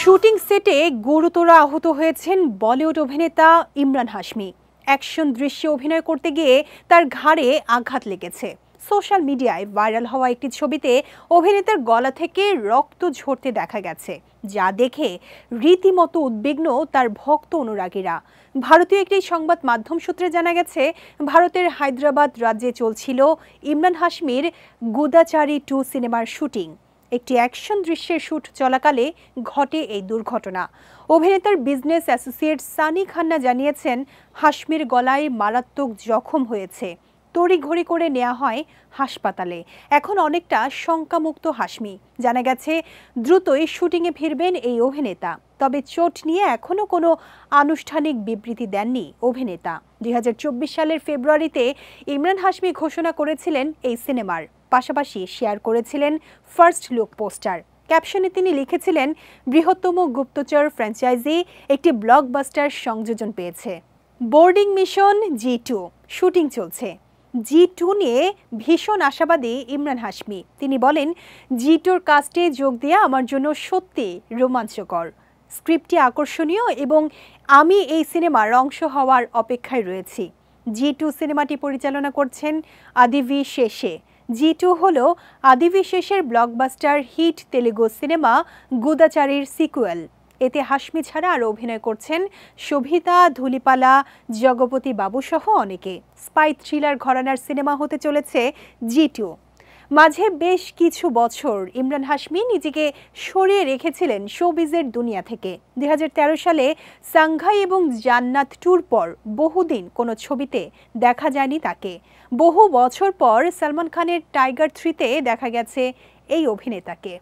Shooting সেটে গুরুতর আহত হয়েছেন বলিউড অভিনেতা ইমরান হাশমি। অ্যাকশন দৃশ্যে অভিনয় করতে গিয়ে তার ঘাড়ে আঘাত লেগেছে। সোশ্যাল মিডিয়ায় ভাইরাল হওয়া একটি ছবিতে অভিনেতার গলা থেকে রক্ত ঝরতে দেখা গেছে, যা দেখে রীতিমতো উদ্বিগ্ন তার ভক্ত অনুরাগীরা। ভারতীয় একটি সংবাদ মাধ্যম সূত্রে জানা গেছে, ভারতের হায়দ্রাবাদ রাজ্যে চলছিল ইমরান হাশমির গুদাচারী 2 সিনেমার শুটিং। একটি অ্যাকশন দৃশ্যের শুট চলাকালে ঘটে এই দুর্ঘটনা। অভিনেতার বিজনেস অ্যাসোসিয়েট সানি খান্না জানিয়েছেন, হাশমির গলায় মারাত্মক জখম হয়েছে। তড়িঘড়ি করে নেওয়া হয় হাসপাতালে। এখন অনেকটা শঙ্কামুক্ত হাশমি। জানা গেছে, দ্রুতই শুটিংয়ে ফিরবেন এই অভিনেতা। তবে চোট নিয়ে এখনও কোনো আনুষ্ঠানিক বিবৃতি দেননি অভিনেতা। 2024 সালের ফেব্রুয়ারিতে ইমরান হাশমি ঘোষণা করেছিলেন এই সিনেমার। পাশাপাশি শেয়ার করেছিলেন ফার্স্ট লুক পোস্টার। ক্যাপশনে তিনি লিখেছিলেন, বৃহত্তম গুপ্তচর ফ্র্যাঞ্চাইজি একটি ব্লকবাস্টার সংযোজন পেয়েছে। বোর্ডিং মিশন G2 শুটিং চলছে। G2 নিয়ে ভীষণ আশাবাদী ইমরান হাশমি। তিনি বলেন, G2-র কাস্টে যোগ দেওয়া আমার জন্য সত্যি রোমাঞ্চকর। স্ক্রিপ্টটি আকর্ষণীয় এবং আমি এই সিনেমার অংশ হওয়ার অপেক্ষায় রয়েছি। G2 সিনেমাটি পরিচালনা করছেন আদিভি শেষে। G2 হল আদিভি শেষের ব্লকবাস্টার হিট তেলুগু সিনেমা গুদাচারীর সিকুয়েল। এতে হাশমি ছাড়া আরও অভিনয় করছেন শোভিতা, ধুলিপালা, জগপতি বাবু সহ অনেকে। স্পাই থ্রিলার ঘরানার সিনেমা হতে চলেছে G2। মাঝে বেশ কিছু বছর ইমরান হাশমি নিজেকে সরিয়ে রেখেছিলেন শোবিজের দুনিয়া থেকে। 2013 সালে সাংঘাই এবং জান্নাত 2-র পর বহুদিন কোনো ছবিতে দেখা যায়নি তাকে। বহু বছর পর সালমান খানের টাইগার 3-তে দেখা গেছে এই অভিনেতাকে।